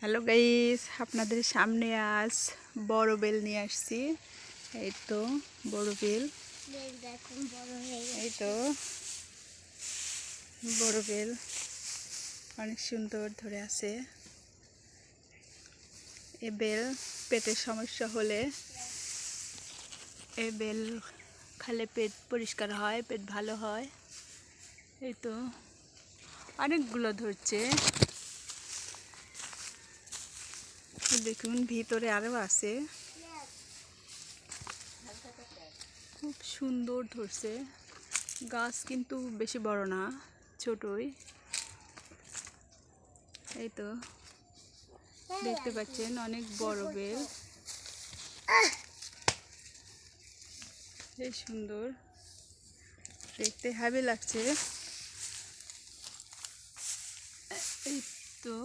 Hello guys, আপনাদের সামনে আজ বড় বেল নিয়ে আসছি। এই তো বড় বেল, এই তো বড় বেল অনেক সুন্দর ধরে আছে। এ বেল পেটের সমস্যা হলে এ বেল খেলে পেট পরিষ্কার হয়, পেট ভালো হয়। এই তো অনেকগুলো ধরছে, দেখুন ভিতরে আরও আছে। খুব সুন্দর ধরছে। গাছ কিন্তু বেশি বড় না, ছোটই। এই তো দেখতে পাচ্ছেন অনেক বড় বেল, বেশ সুন্দর দেখতে, হেভি লাগছে। এই তো